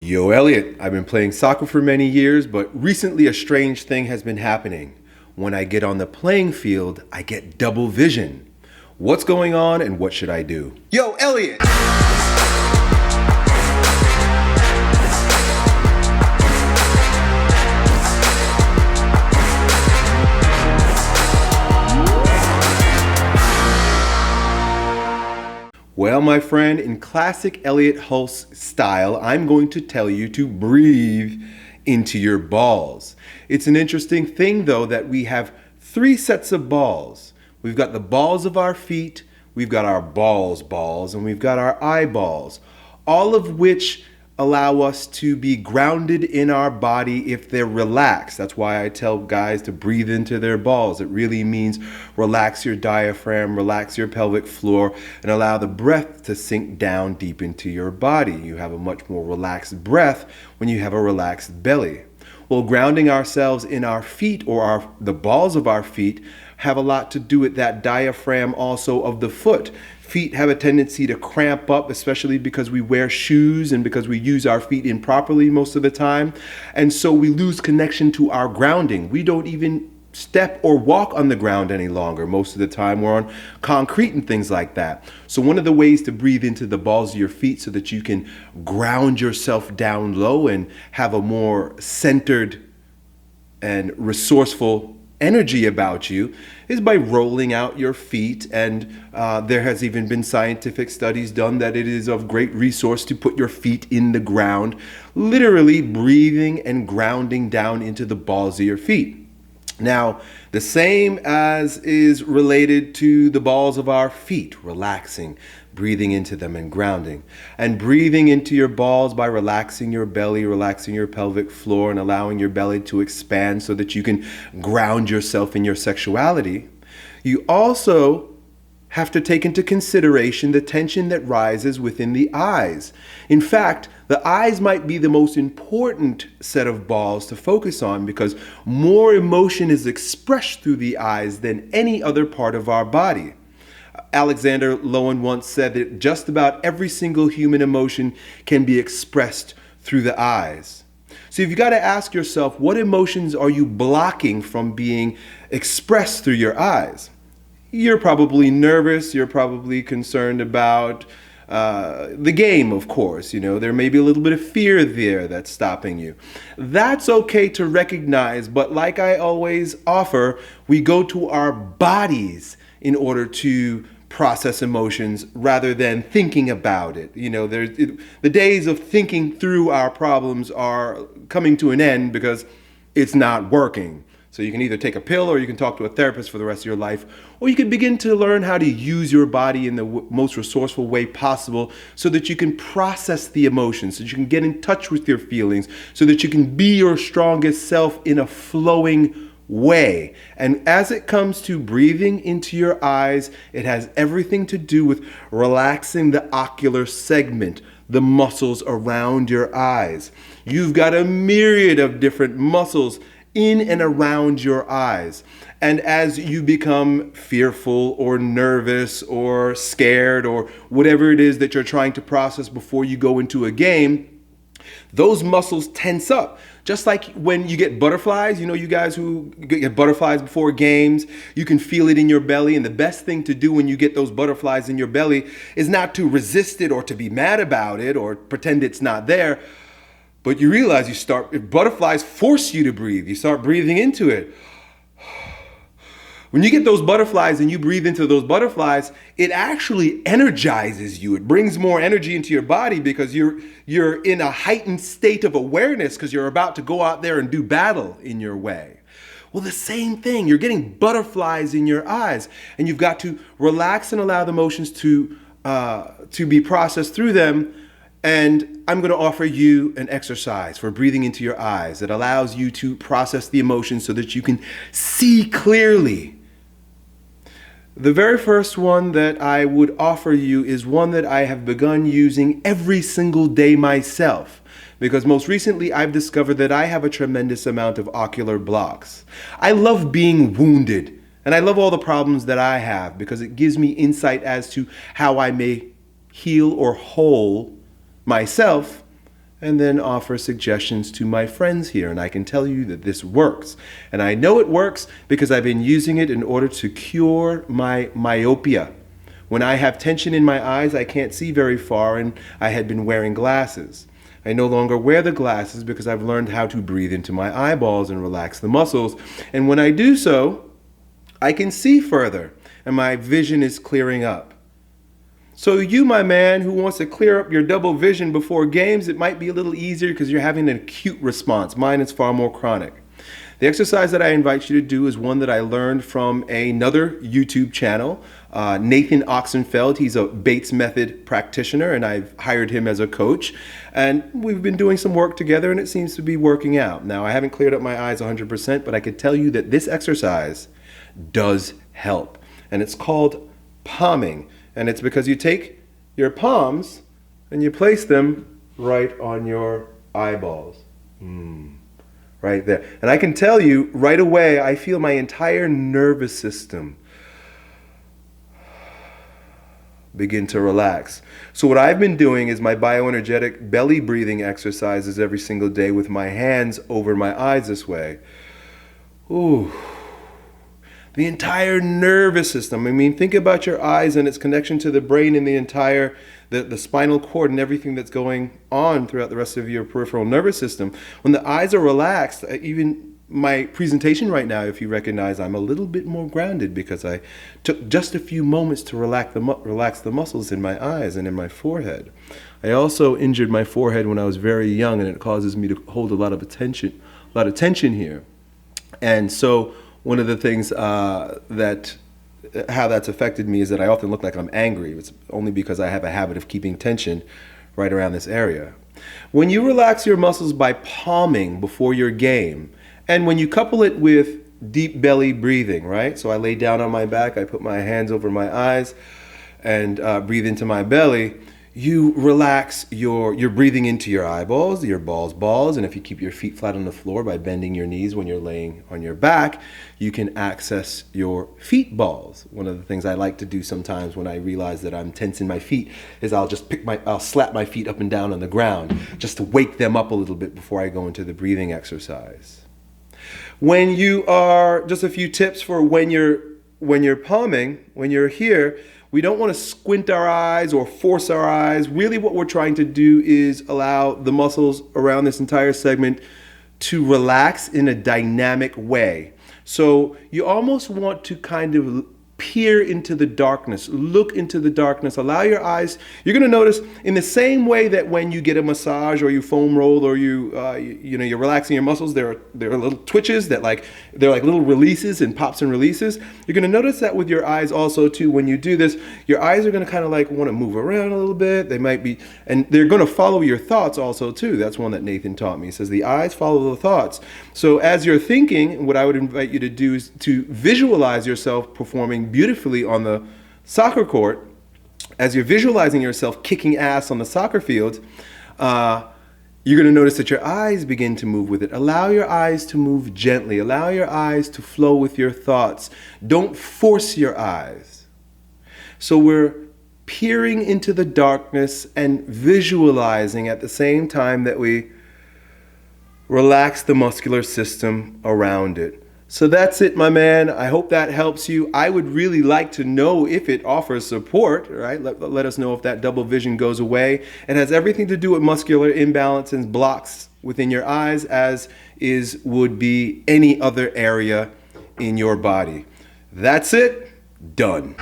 Yo, Elliot, I've been playing soccer for many years, but recently a strange thing has been happening. When I get on the playing field, I get double vision. What's going on and what should I do? Yo, Elliot! Well, my friend, in classic Elliot Hulse style, I'm going to tell you to breathe into your balls. It's an interesting thing, though, that we have three sets of balls. We've got the balls of our feet, we've got our balls, and we've got our eyeballs, all of which allow us to be grounded in our body if they're relaxed. That's why I tell guys to breathe into their balls. It really means relax your diaphragm, relax your pelvic floor, and allow the breath to sink down deep into your body. You have a much more relaxed breath when you have a relaxed belly. Well, grounding ourselves in our feet or the balls of our feet have a lot to do with that diaphragm also of the foot. Feet have a tendency to cramp up, especially because we wear shoes and because we use our feet improperly most of the time. And so we lose connection to our grounding. We don't even step or walk on the ground any longer. Most of the time we're on concrete and things like that. So one of the ways to breathe into the balls of your feet so that you can ground yourself down low and have a more centered and resourceful energy about you is by rolling out your feet. And there has even been scientific studies done that it is of great resource to put your feet in the ground, literally breathing and grounding down into the balls of your feet. Now, the same as is related to the balls of our feet, relaxing, breathing into them and grounding. And breathing into your balls by relaxing your belly, relaxing your pelvic floor, and allowing your belly to expand so that you can ground yourself in your sexuality. You also have to take into consideration the tension that rises within the eyes. In fact, the eyes might be the most important set of balls to focus on because more emotion is expressed through the eyes than any other part of our body. Alexander Lowen once said that just about every single human emotion can be expressed through the eyes. So you've got to ask yourself, what emotions are you blocking from being expressed through your eyes? You're probably nervous. You're probably concerned about the game, of course. You know, there may be a little bit of fear there that's stopping you. That's okay to recognize, but like I always offer, we go to our bodies in order to process emotions rather than thinking about it. You know, the days of thinking through our problems are coming to an end because it's not working. So you can either take a pill or you can talk to a therapist for the rest of your life, or you can begin to learn how to use your body in the most resourceful way possible so that you can process the emotions, so that you can get in touch with your feelings, so that you can be your strongest self in a flowing way. And as it comes to breathing into your eyes, it has everything to do with relaxing the ocular segment, the muscles around your eyes. You've got a myriad of different muscles in and around your eyes. And as you become fearful or nervous or scared or whatever it is that you're trying to process before you go into a game, those muscles tense up. Just like when you get butterflies, you know, you guys who get butterflies before games, you can feel it in your belly. And the best thing to do when you get those butterflies in your belly is not to resist it or to be mad about it or pretend it's not there. But you realize if butterflies force you to breathe, you start breathing into it. When you get those butterflies and you breathe into those butterflies, it actually energizes you. It brings more energy into your body because you're in a heightened state of awareness because you're about to go out there and do battle in your way. Well, the same thing. You're getting butterflies in your eyes, and you've got to relax and allow the emotions to be processed through them. And I'm going to offer you an exercise for breathing into your eyes that allows you to process the emotions so that you can see clearly. The very first one that I would offer you is one that I have begun using every single day myself, because most recently I've discovered that I have a tremendous amount of ocular blocks. I love being wounded, and I love all the problems that I have because it gives me insight as to how I may heal or whole myself and then offer suggestions to my friends here. And I can tell you that this works. And I know it works because I've been using it in order to cure my myopia. When I have tension in my eyes, I can't see very far, and I had been wearing glasses. I no longer wear the glasses because I've learned how to breathe into my eyeballs and relax the muscles. And when I do so, I can see further, and my vision is clearing up. So you, my man, who wants to clear up your double vision before games, it might be a little easier because you're having an acute response. Mine is far more chronic. The exercise that I invite you to do is one that I learned from another YouTube channel, Nathan Oxenfeld. He's a Bates Method practitioner, and I've hired him as a coach. And we've been doing some work together, and it seems to be working out. Now, I haven't cleared up my eyes 100%, but I could tell you that this exercise does help. And it's called palming. And it's because you take your palms and you place them right on your eyeballs. Right there. And I can tell you right away, I feel my entire nervous system begin to relax. So what I've been doing is my bioenergetic belly breathing exercises every single day with my hands over my eyes this way. Ooh. The entire nervous system. I mean, think about your eyes and its connection to the brain and the entire, the spinal cord and everything that's going on throughout the rest of your peripheral nervous system. When the eyes are relaxed, even my presentation right now, if you recognize, I'm a little bit more grounded because I took just a few moments to relax the muscles in my eyes and in my forehead. I also injured my forehead when I was very young, and it causes me to hold a lot of tension here. And so one of the things how that's affected me is that I often look like I'm angry. It's only because I have a habit of keeping tension right around this area. When you relax your muscles by palming before your game, and when you couple it with deep belly breathing, right? So I lay down on my back, I put my hands over my eyes and breathe into my belly. You relax you're breathing into your eyeballs, your balls, and if you keep your feet flat on the floor by bending your knees when you're laying on your back, you can access your feet balls. One of the things I like to do sometimes when I realize that I'm tense in my feet is I'll slap my feet up and down on the ground just to wake them up a little bit before I go into the breathing exercise. When you are, just a few tips for when you're palming, when you're here, we don't want to squint our eyes or force our eyes. Really what we're trying to do is allow the muscles around this entire segment to relax in a dynamic way. So you almost want to kind of peer into the darkness, look into the darkness, allow your eyes. You're going to notice in the same way that when you get a massage or you foam roll or you're relaxing your muscles, there are little twitches they're like little releases and pops and releases. You're going to notice that with your eyes also too. When you do this, your eyes are going to kind of like want to move around a little bit. They might be, and they're going to follow your thoughts also too. That's one that Nathan taught me. He says the eyes follow the thoughts. So as you're thinking, what I would invite you to do is to visualize yourself performing beautifully on the soccer court. As you're visualizing yourself kicking ass on the soccer field, you're going to notice that your eyes begin to move with it. Allow your eyes to move gently. Allow your eyes to flow with your thoughts. Don't force your eyes. So we're peering into the darkness and visualizing at the same time that we relax the muscular system around it. So that's it, my man. I hope that helps you. I would really like to know if it offers support, right? Let us know if that double vision goes away. It has everything to do with muscular imbalance and blocks within your eyes, as would be any other area in your body. That's it. Done.